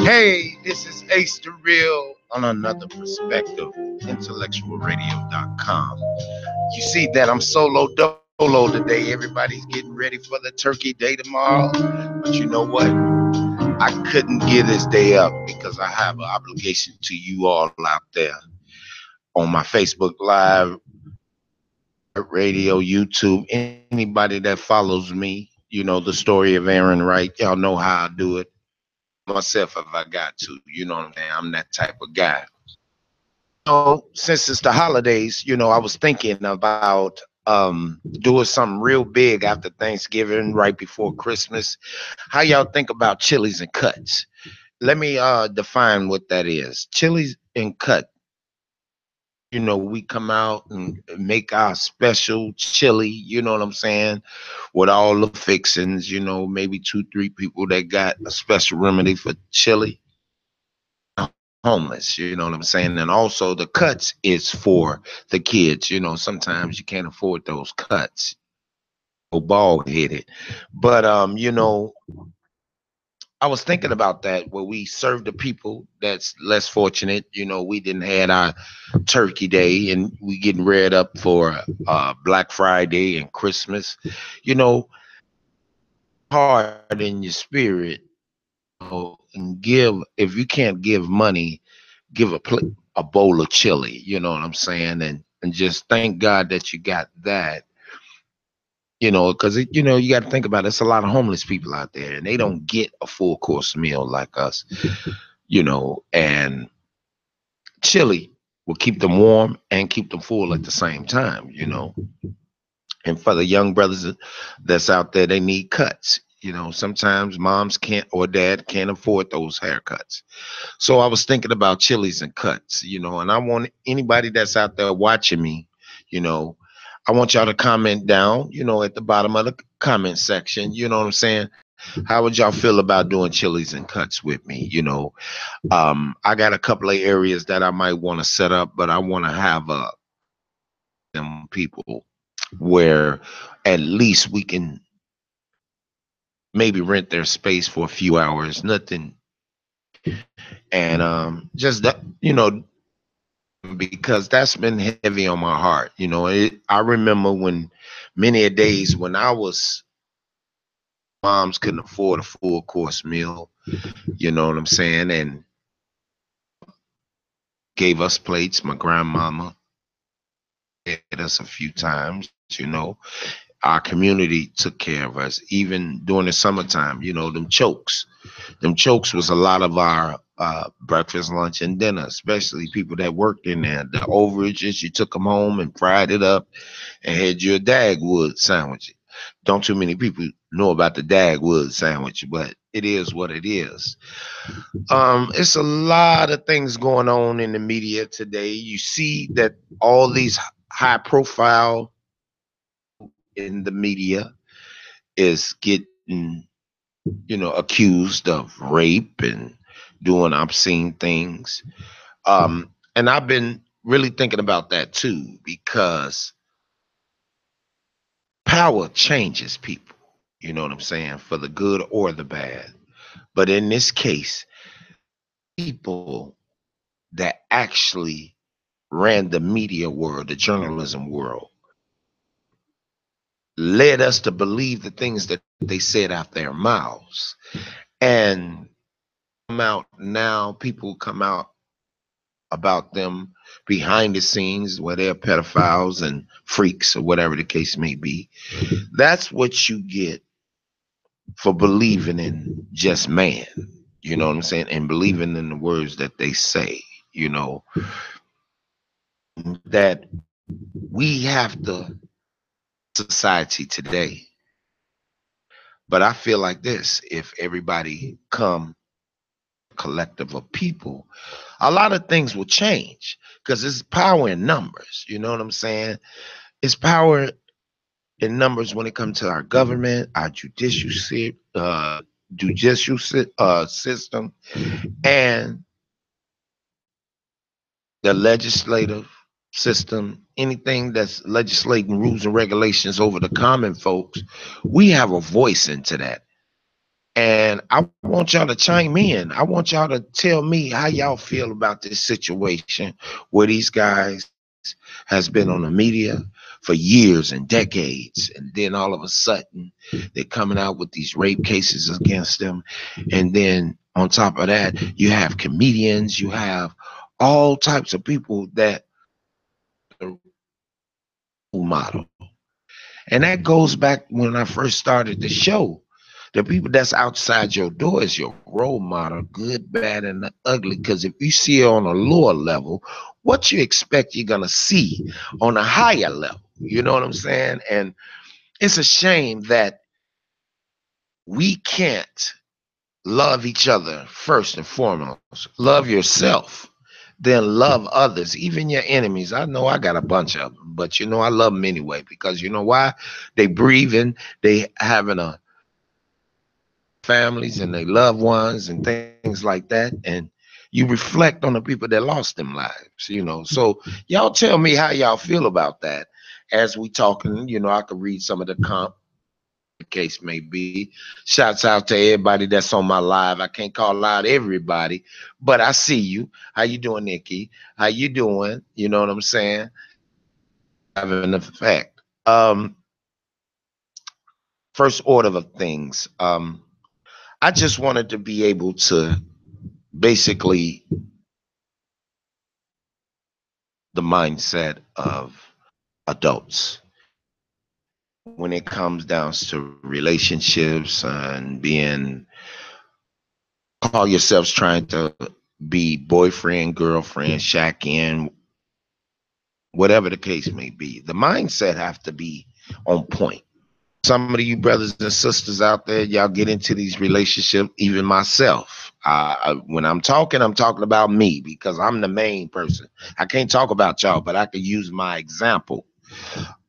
Hey, this is Ace the Real on another perspective, IntellectualRadio.com. You see that I'm solo dolo today. Everybody's getting ready for the turkey day tomorrow. But you know what? I couldn't give this day up because I have an obligation to you all out there on my Facebook Live, radio, YouTube, anybody that follows me. You know, the story of Aaron Wright. Y'all know how I do it myself if I got to. You know what I'm saying? I'm that type of guy. So since it's the holidays, I was thinking about doing something real big after Thanksgiving, right before Christmas. How y'all think about chilies and cuts? Let me define what that is. Chilies and cut. We come out and make our special chili, you know what I'm saying, with all the fixings, maybe two, three people that got a special remedy for chili homeless, you know what I'm saying? And also the cuts is for the kids, sometimes you can't afford those cuts, bald headed. But I was thinking about that where we serve the people that's less fortunate. We didn't had our turkey day and we getting reared up for Black Friday and Christmas. You know, Heart in your spirit, and give, if you can't give money, give a bowl of chili, you know what I'm saying? And just thank God that you got that, because you got to think about it. It's a lot of homeless people out there and they don't get a full course meal like us, and chili will keep them warm and keep them full at the same time. And for the young brothers that's out there, they need cuts. Sometimes moms can't or dad can't afford those haircuts. So I was thinking about chilies and cuts, and I want anybody that's out there watching me, you know, I want y'all to comment down, at the bottom of the comment section. You know what I'm saying? How would y'all feel about doing chilies and cuts with me? I got a couple of areas that I might want to set up, but I want to have them people where at least we can maybe rent their space for a few hours, nothing. And just that, because that's been heavy on my heart. I remember when many a days when I was moms couldn't afford a full course meal, you know what I'm saying, and gave us plates. My grandmama fed us a few times. Our community took care of us, even during the summertime. Them chokes. Them chokes was a lot of our breakfast, lunch, and dinner, especially people that worked in there. The overages, you took them home and fried it up and had your Dagwood sandwich. Don't too many people know about the Dagwood sandwich, but it is what it is. It's a lot of things going on in the media today. You see that all these high profile in the media is getting, accused of rape and doing obscene things. And I've been really thinking about that too, because power changes people, you know what I'm saying, for the good or the bad. But in this case, people that actually ran the media world, the journalism world, led us to believe the things that they said out their mouths. And come out now, people come out about them behind the scenes where they're pedophiles and freaks or whatever the case may be. That's what you get for believing in just man, you know what I'm saying, and believing in the words that they say, that we have the society today. But I feel like this: if everybody come collective of people, a lot of things will change, because it's power in numbers. You know what I'm saying? It's power in numbers when it comes to our government, our judicial system, and the legislative system. Anything that's legislating rules and regulations over the common folks, we have a voice into that. And I want y'all to chime in. I want y'all to tell me how y'all feel about this situation where these guys has been on the media for years and decades, and then all of a sudden they're coming out with these rape cases against them. And then on top of that, you have comedians, you have all types of people that are role model. And that goes back when I first started the show. The people that's outside your door is your role model, good, bad, and the ugly. Because if you see it on a lower level, what you expect you're gonna see on a higher level. You know what I'm saying? And it's a shame that we can't love each other first and foremost. Love yourself, then love others, even your enemies. I know I got a bunch of them, but I love them anyway because you know why? They breathing, they having a families and their loved ones and things like that. And you reflect on the people that lost them lives. So y'all tell me how y'all feel about that as we talking. I could read some of the case may be. Shouts out to everybody that's on my live. I can't call out everybody, but I see you. How you doing, Nikki? How you doing? You know what I'm saying? Having an effect. First order of things. I just wanted to be able to basically the mindset of adults when it comes down to relationships and being call yourselves trying to be boyfriend, girlfriend, shack in, whatever the case may be. The mindset have to be on point. Some of you brothers and sisters out there, y'all get into these relationships, even myself. When I'm talking about me because I'm the main person. I can't talk about y'all, but I could use my example.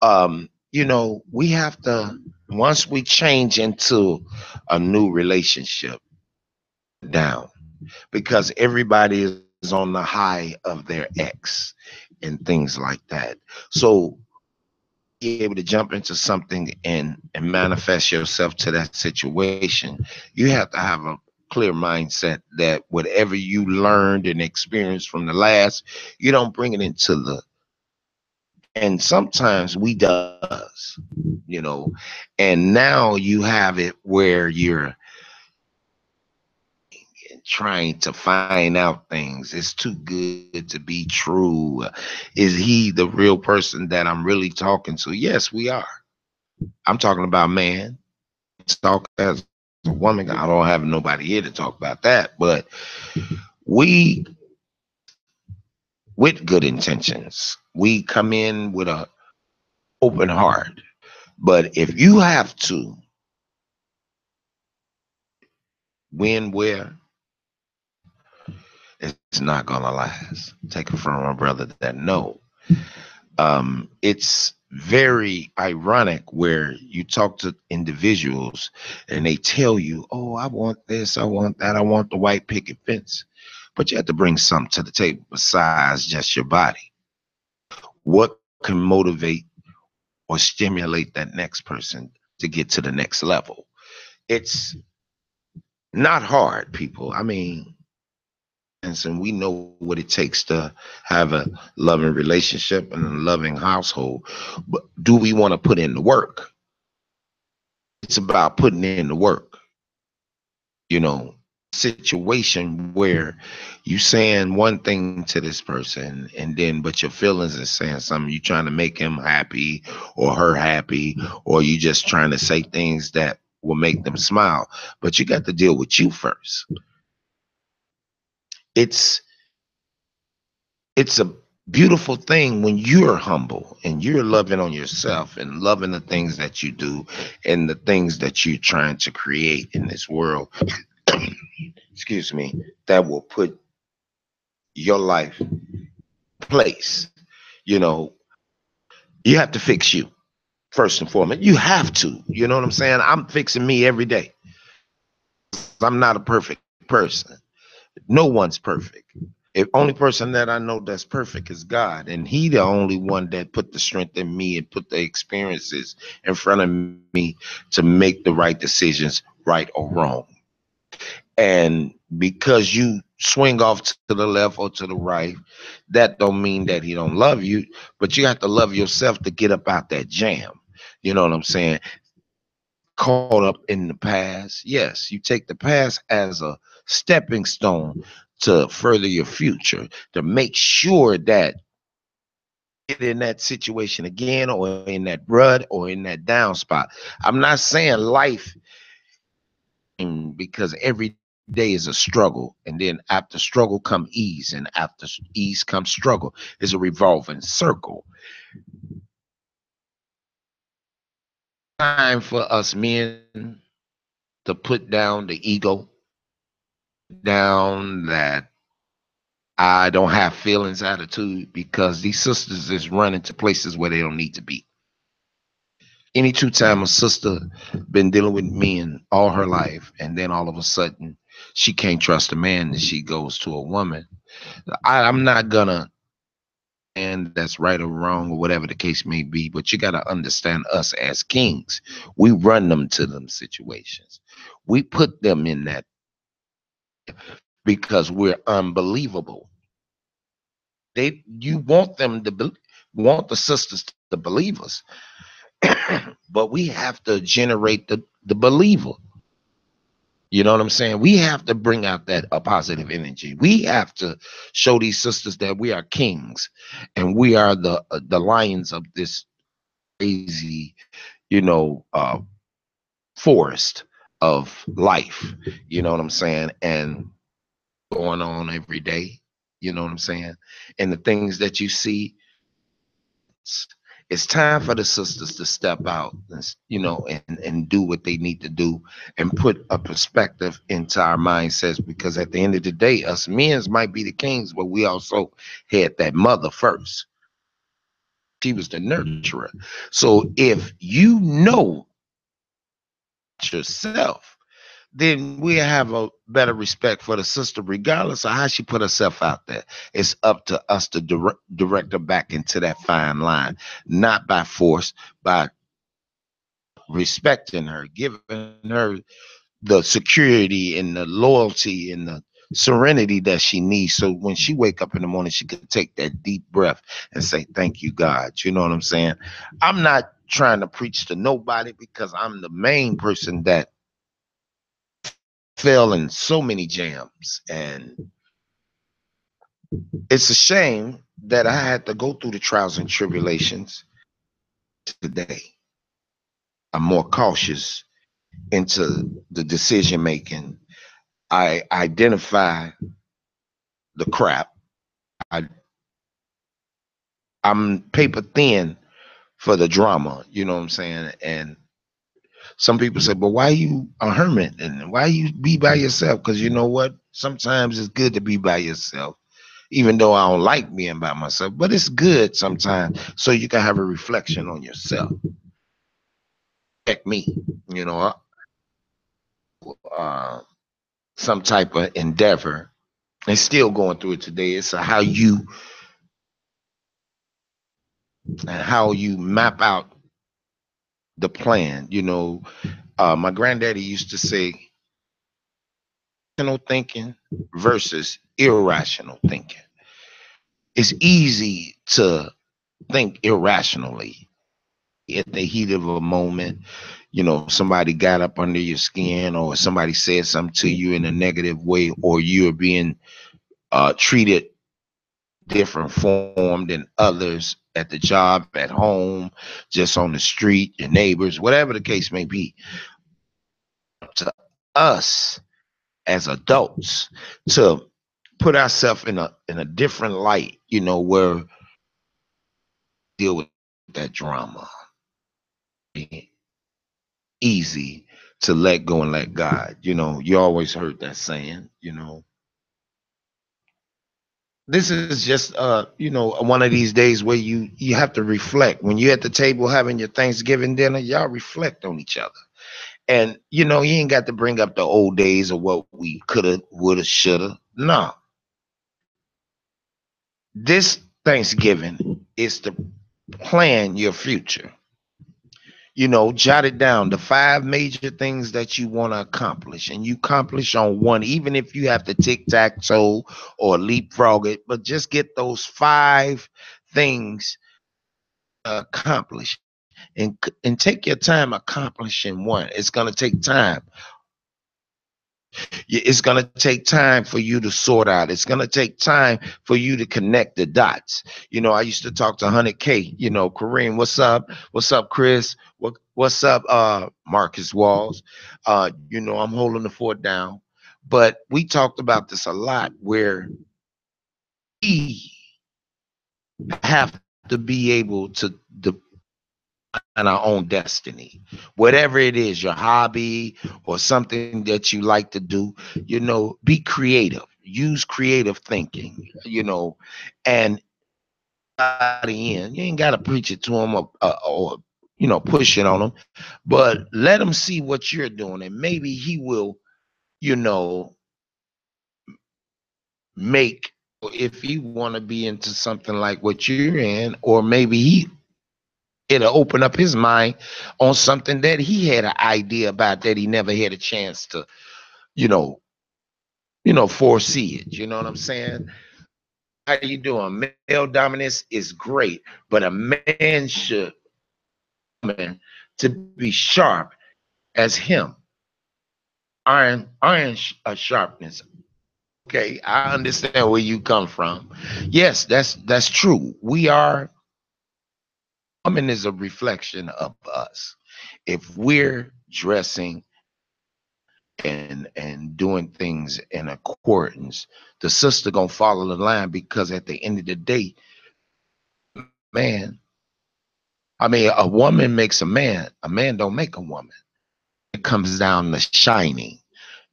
We have to, once we change into a new relationship, down because everybody is on the high of their ex and things like that. So be able to jump into something and manifest yourself to that situation, you have to have a clear mindset that whatever you learned and experienced from the last, you don't bring it into the and sometimes we does, you know, and now you have it where you're trying to find out things. It's too good to be true. Is he the real person that I'm really talking to? Yes, we are. I'm talking about man. Talk as a woman. I don't have nobody here to talk about that, but we with good intentions. We come in with a open heart. But if you have to win where it's not gonna last. Take it from a brother that know. It's very ironic where you talk to individuals and they tell you, "Oh, I want this, I want that, I want the white picket fence," but you have to bring something to the table besides just your body. What can motivate or stimulate that next person to get to the next level? It's not hard, people. I mean, and we know what it takes to have a loving relationship and a loving household. But do we want to put in the work? It's about putting in the work, you know, situation where you saying one thing to this person and then but your feelings is saying something. You trying to make him happy or her happy, or you just trying to say things that will make them smile. But you got to deal with you first. It's it's a beautiful thing when you're humble and you're loving on yourself and loving the things that you do and the things that you're trying to create in this world. Excuse me, that will put your life in place. You know, you have to fix you first and foremost. You have to. You know what I'm saying? I'm fixing me every day. I'm not a perfect person. No one's perfect. The only person that I know that's perfect is God, and He the only one that put the strength in me and put the experiences in front of me to make the right decisions, right or wrong. And because you swing off to the left or to the right, that don't mean that he don't love you, but you have to love yourself to get up out that jam. You know what I'm saying? Caught up in the past. Yes, you take the past as a stepping stone to further your future, to make sure that get in that situation again, or in that rut, or in that down spot. I'm not saying life, because every day is a struggle, and then after struggle come ease, and after ease comes struggle. It's a revolving circle. Time for us men to put down the ego, down that I don't have feelings attitude, because these sisters is running to places where they don't need to be. Any two time a sister been dealing with men all her life, and then all of a sudden she can't trust a man, and she goes to a woman. I'm not gonna, and that's right or wrong or whatever the case may be, but you got to understand, us as kings, we run them to them situations. We put them in that because we're unbelievable. You want them to want the sisters to believe us, but we have to generate the believer. You know what I'm saying? We have to bring out that a positive energy. We have to show these sisters that we are kings, and we are the lions of this crazy, you know, forest of life. You know what I'm saying? And going on every day. You know what I'm saying? And the things that you see, it's time for the sisters to step out, and, and do what they need to do, and put a perspective into our mindsets, because at the end of the day, us men's might be the kings, but we also had that mother first. She was the nurturer. So if you know yourself, then we have a better respect for the sister, regardless of how she put herself out there. It's up to us to direct her back into that fine line, not by force, by respecting her, giving her the security and the loyalty and the serenity that she needs. So when she wake up in the morning, she could take that deep breath and say, "Thank you, God." You know what I'm saying? I'm not trying to preach to nobody, because I'm the main person that fell in so many jams, and it's a shame that I had to go through the trials and tribulations. Today I'm more cautious into the decision making. I identify the crap. I, I'm paper thin for the drama, you know what I'm saying? And some people say, "But why you a hermit, and why you be by yourself?" Because you know what? Sometimes it's good to be by yourself, even though I don't like being by myself, but it's good sometimes, so you can have a reflection on yourself. Check me, you know, uh, some type of endeavor, and still going through it today. It's how you map out the plan. My granddaddy used to say, rational thinking versus irrational thinking. It's easy to think irrationally at the heat of a moment. Somebody got up under your skin, or somebody said something to you in a negative way, or you're being treated different form than others at the job, at home, just on the street, your neighbors, whatever the case may be. To us as adults, to put ourselves in a different light, where deal with that drama. Easy to let go and let God. You always heard that saying. This is just one of these days where you have to reflect. When you're at the table having your Thanksgiving dinner, y'all reflect on each other. And you ain't got to bring up the old days of what we coulda, woulda, shoulda. No. This Thanksgiving is to plan your future. Jot it down, the 5 major things that you want to accomplish, and you accomplish on one, even if you have to tic-tac-toe or leapfrog it, but just get those 5 things accomplished, and take your time accomplishing one. It's going to take time. It's going to take time for you to sort out. It's going to take time for you to connect the dots. I used to talk to 100K, Kareem, what's up? What's up, Chris? What's up, Marcus Walls? I'm holding the fort down. But we talked about this a lot, where we have to be able to define our own destiny. Whatever it is, your hobby or something that you like to do, be creative. Use creative thinking, and in. You ain't got to preach it to them, or push it on them, but let him see what you're doing, and maybe he will, you know, make, if he want to be into something like what you're in, or maybe it'll open up his mind on something that he had an idea about that he never had a chance to, you know, foresee it. You know what I'm saying? How you doing? Male dominance is great, but a man should to be sharp as him. Iron sharpness. Okay, I understand where you come from. Yes, that's true. Woman is a reflection of us. If we're dressing and doing things in accordance, the sister gonna follow the line, because at the end of the day, man, I mean, a woman makes a man don't make a woman. It comes down to shining.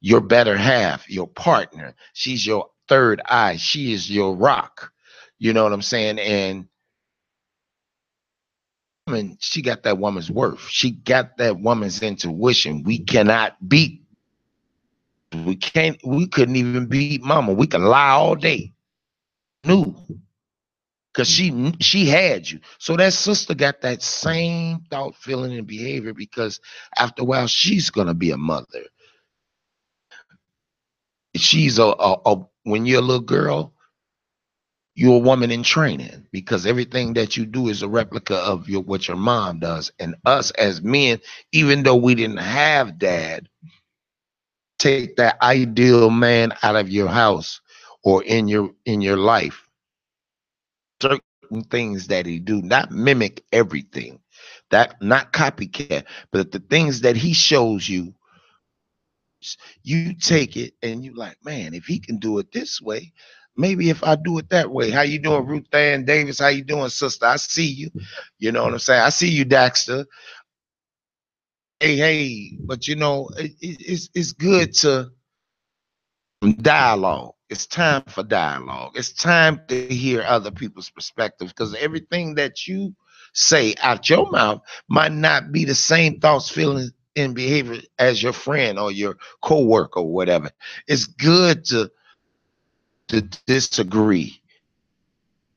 Your better half, your partner, she's your third eye. She is your rock. You know what I'm saying? And woman, she got that woman's worth. She got that woman's intuition. We couldn't even beat mama. We can lie all day. Knew. Because she had you. So that sister got that same thought, feeling, and behavior, because after a while, she's gonna be a mother. She's when you're a little girl, you're a woman in training, because everything that you do is a replica of what your mom does. And us as men, even though we didn't have dad, take that ideal man out of your house or in your life. Certain things that he do, not mimic everything, that not copycat, but the things that he shows you, you take it and you like, man, if he can do it this way, maybe if I do it that way. How you doing, Ruth Ann Davis? How you doing, sister? I see you. You know what I'm saying? I see you, Daxter. Hey, but it's good to dialogue. It's time for dialogue. It's time to hear other people's perspectives, because everything that you say out your mouth might not be the same thoughts, feelings, and behavior as your friend or your co-worker or whatever. It's good to disagree.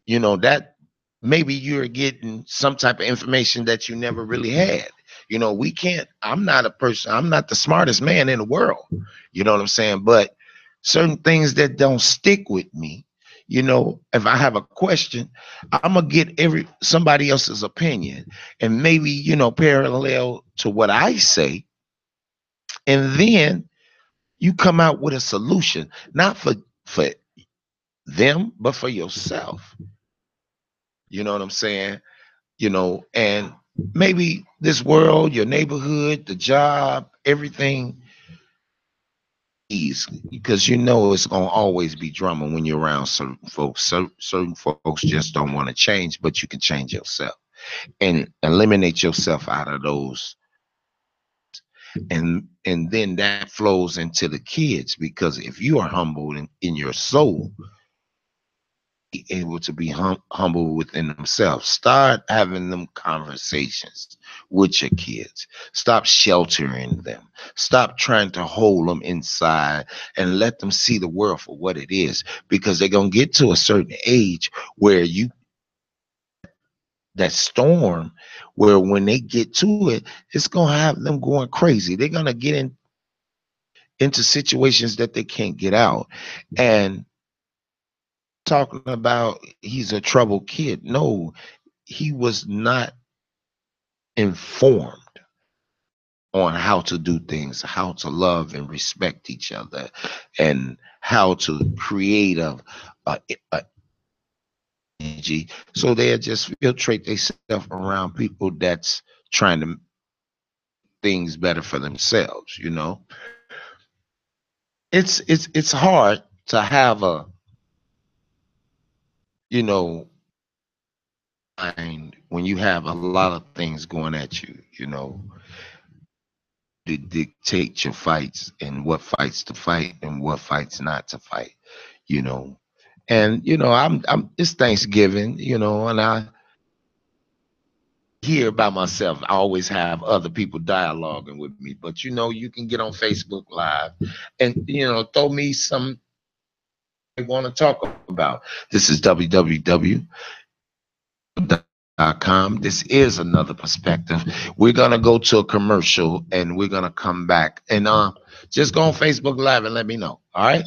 That maybe you're getting some type of information that you never really had. We can't, I'm not the smartest man in the world. You know what I'm saying? But certain things that don't stick with me, if I have a question, I'm gonna get somebody else's opinion, and maybe, parallel to what I say, and then you come out with a solution, not for them, but for yourself. You know what I'm saying? And maybe this world, your neighborhood, the job, everything, easy, because it's gonna always be drama when you're around certain folks. Certain folks just don't want to change, but you can change yourself and eliminate yourself out of those. And then that flows into the kids, because if you are humble in your soul, able to be humble within themselves. Start having them conversations with your kids. Stop sheltering them. Stop trying to hold them inside, and let them see the world for what it is, because they're going to get to a certain age where that storm where when they get to it, it's gonna have them going crazy. They're gonna get into situations that they can't get out. And talking about he's a troubled kid. No, he was not informed on how to do things, how to love and respect each other, and how to create a energy. So they just filtrate themselves around people that's trying to things better for themselves. It's hard to have a you know mind when you have a lot of things going at you, to dictate your fights and what fights to fight and what fights not to fight, you know. And I'm it's Thanksgiving, and I hear by myself. I always have other people dialoguing with me, but you can get on Facebook Live and throw me some I want to talk about. This is www.com. This is another perspective. We're gonna go to a commercial and we're gonna come back and just go on Facebook Live and let me know. All right.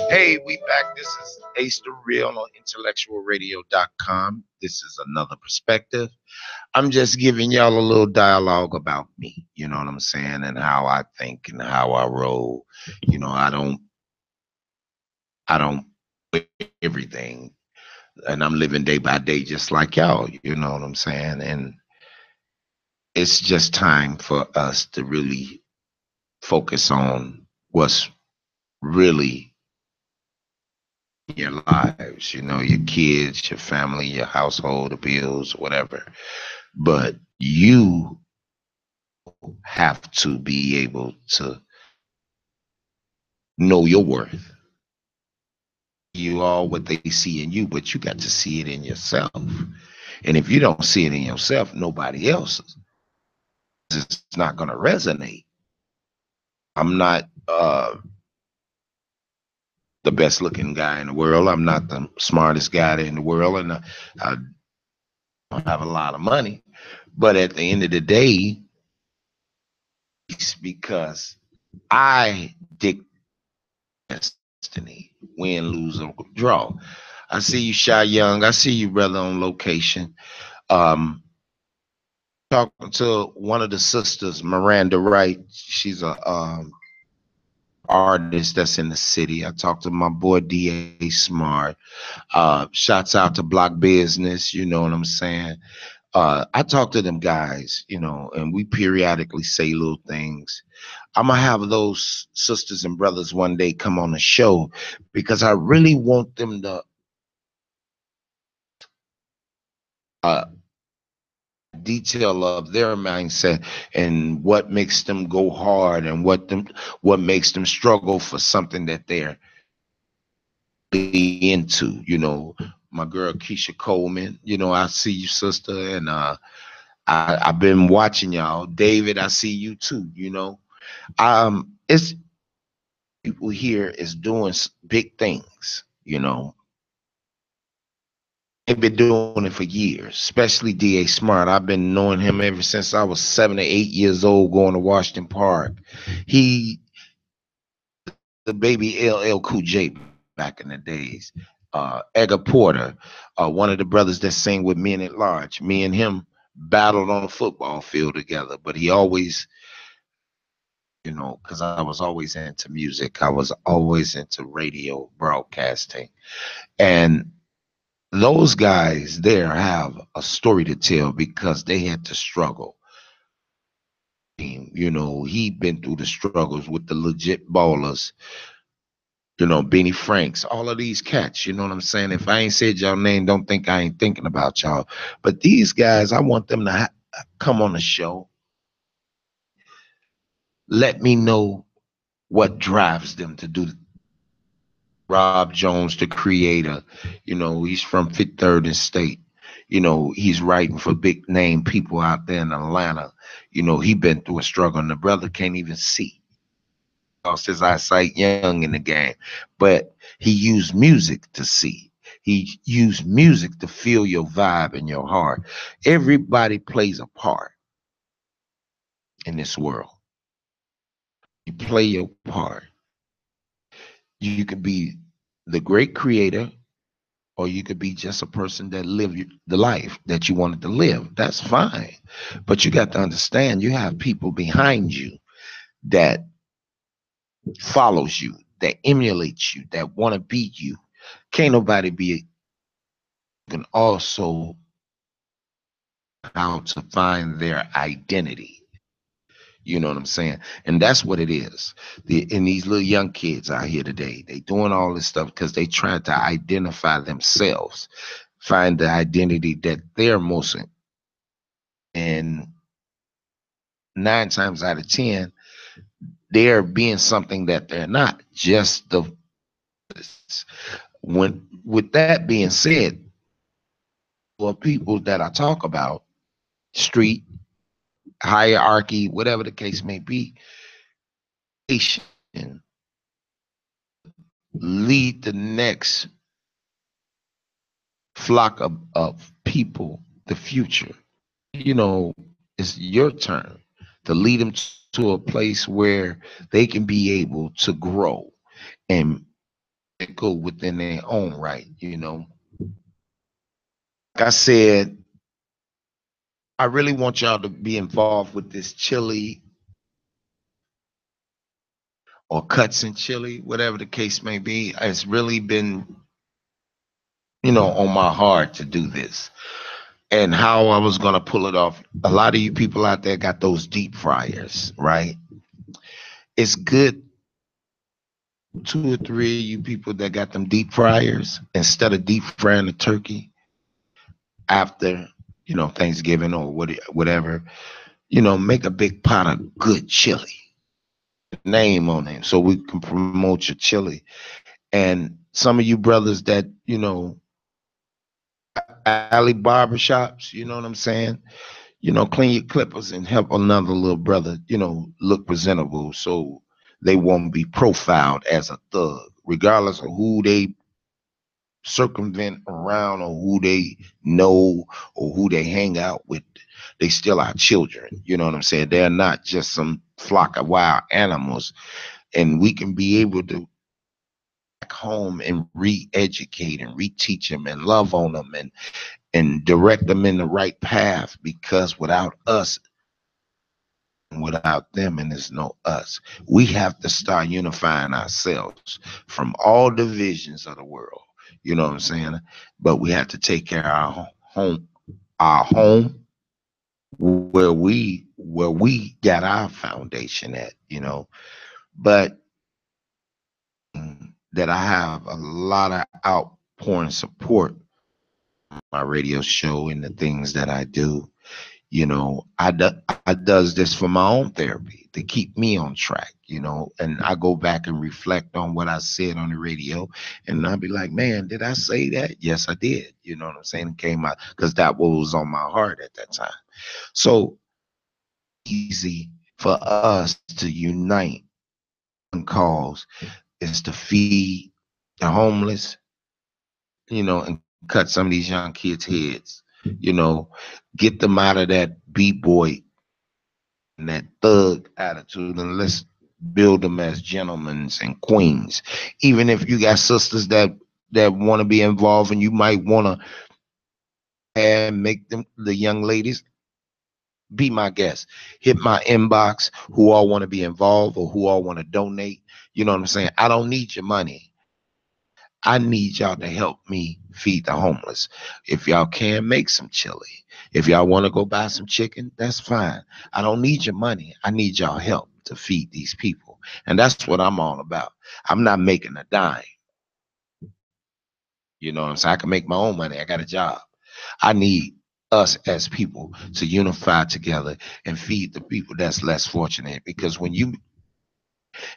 Hey, we back. This is Ace the Real on IntellectualRadio.com. This is another perspective. I'm just giving y'all a little dialogue about me. You know what I'm saying? And how I think and how I roll. I don't everything. And I'm living day by day just like y'all. You know what I'm saying? And it's just time for us to really focus on what's really in your lives, your kids, your family, your household, the bills, whatever. But you have to be able to know your worth. You are what they see in you, but you got to see it in yourself. And if you don't see it in yourself, nobody else is not going to resonate. I'm not the best looking guy in the world. I'm not the smartest guy in the world. And I don't have a lot of money. But at the end of the day, it's because I dictate destiny, win, lose, or draw. I see you, Shy Young. I see you, brother, on location. Um, Talking to one of the sisters, Miranda Wright. She's a artist that's in the city. I talked to my boy D.A. Smart. Shouts out to Block Business. You know what I'm saying? I talk to them guys, and we periodically say little things. I'm gonna have those sisters and brothers one day come on the show because I really want them to uh, detail of their mindset and what makes them go hard and what makes them struggle for something that they're really into. My girl Keisha Coleman. I see you, sister, and I've been watching y'all. David, I see you too. It's people here is doing big things. They've been doing it for years, especially D.A. Smart. I've been knowing him ever since I was 7 or 8 years old, going to Washington Park. He, the baby LL Cool J back in the days. Edgar Porter, one of the brothers that sang with Men at Large. Me and him battled on a football field together, but he always, because I was always into music, I was always into radio broadcasting. And those guys there have a story to tell because they had to struggle. He been through the struggles with the legit ballers, Benny Franks, all of these cats, you know what I'm saying? If I ain't said y'all name, don't think I ain't thinking about y'all. But these guys, I want them to come on the show. Let me know what drives them to do. Rob Jones, the creator, he's from Fifth Third and State. He's writing for big name people out there in Atlanta. He been through a struggle, and the brother can't even see. Lost his eyesight young in the game, but he used music to see. He used music to feel your vibe in your heart. Everybody plays a part in this world. You play your part. You could be the great creator, or you could be just a person that lived the life that you wanted to live. That's fine. But you got to understand you have people behind you that follows you, that emulates you, that want to be you. Can't nobody be, can also how to find their identity. You know what I'm saying? And that's what it is. And these little young kids out here today, they doing all this stuff because they trying to identify themselves, find the identity that they're most in. And 9 times out of 10, they're being something that they're not. Just the when with that being said, for people that I talk about, street hierarchy, whatever the case may be, lead the next flock of people, the future. It's your turn to lead them to a place where they can be able to grow and go within their own right. Like I said, I really want y'all to be involved with this chili or cuts in chili, whatever the case may be. It's really been, on my heart to do this. And how I was going to pull it off. A lot of you people out there got those deep fryers, right? It's good, 2 or 3 of you people that got them deep fryers, instead of deep frying the turkey after, Thanksgiving or whatever, make a big pot of good chili, name on it, so we can promote your chili. And some of you brothers that, alley barbershops, you know what I'm saying? Clean your clippers and help another little brother, look presentable so they won't be profiled as a thug, regardless of who they circumvent around or who they know or who they hang out with. They still are children. You know what I'm saying? They're not just some flock of wild animals. And we can be able to back home and re-educate and reteach them and love on them and direct them in the right path, because without us, without them, and there's no us. We have to start unifying ourselves from all divisions of the world. You know what I'm saying? But we have to take care of our home where we got our foundation at, But that I have a lot of outpouring support on my radio show and the things that I do. I does this for my own therapy to keep me on track, and I go back and reflect on what I said on the radio, and I'll be like, man, did I say that? Yes, I did. You know what I'm saying? It came out because that was on my heart at that time. So easy for us to unite on cause is to feed the homeless, and cut some of these young kids' heads, get them out of that B-boy and that thug attitude, and let's build them as gentlemen and queens. Even if you got sisters that want to be involved, and you might want to make them the young ladies be my guest. Hit my inbox who all want to be involved or who all want to donate. You know what I'm saying? I don't need your money. I need y'all to help me feed the homeless. If y'all can, make some chili. If y'all want to go buy some chicken, that's fine. I don't need your money. I need y'all help to feed these people. And that's what I'm all about. I'm not making a dime. You know what I'm saying? I can make my own money. I got a job. I need us as people to unify together and feed the people that's less fortunate. Because when you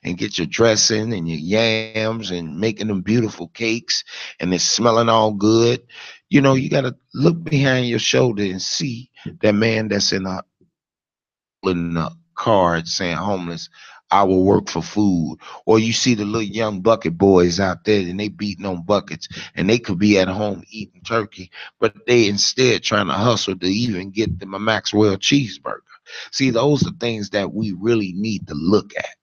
and get your dressing and your yams and making them beautiful cakes and it's smelling all good, you know, you got to look behind your shoulder and see that man that's in a card saying homeless, I will work for food. Or you see the little young bucket boys out there and they beating on buckets and they could be at home eating turkey, but they instead trying to hustle to even get them a Maxwell cheeseburger. See, those are things that we really need to look at.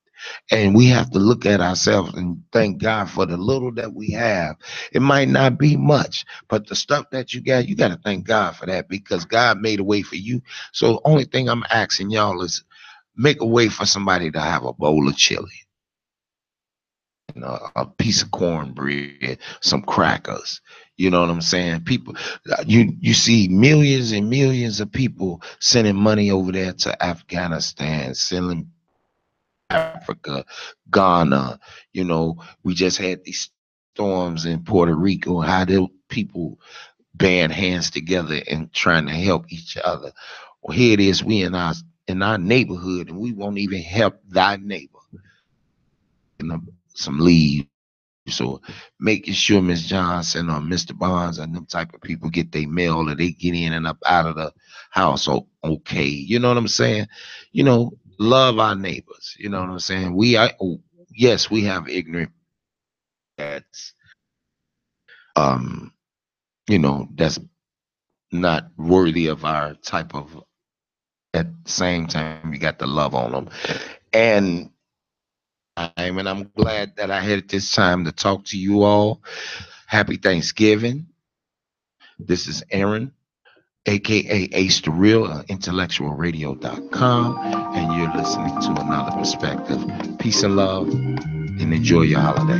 And we have to look at ourselves and thank God for the little that we have. It might not be much, but the stuff that you got to thank God for that because God made a way for you. So the only thing I'm asking y'all is make a way for somebody to have a bowl of chili, a piece of cornbread, some crackers. You know what I'm saying? People, you see millions and millions of people sending money over there to Afghanistan, sending Africa, Ghana. You know, we just had these storms in Puerto Rico. How the people band hands together and trying to help each other. Well, here it is, we in our neighborhood, and we won't even help thy neighbor. Some leaves. So making sure Miss Johnson or Mr. Bonds and them type of people get their mail or they get in and up out of the house okay. You know what I'm saying? Love our neighbors. You know what I'm saying? Yes, we have ignorant that's um that's not worthy of our type of. At the same time, we got to love on them. And I'm glad that I had this time to talk to you all. Happy Thanksgiving. This is Aaron, aka Ace the Real, IntellectualRadio.com, and you're listening to Another Perspective. Peace and love, and enjoy your holiday.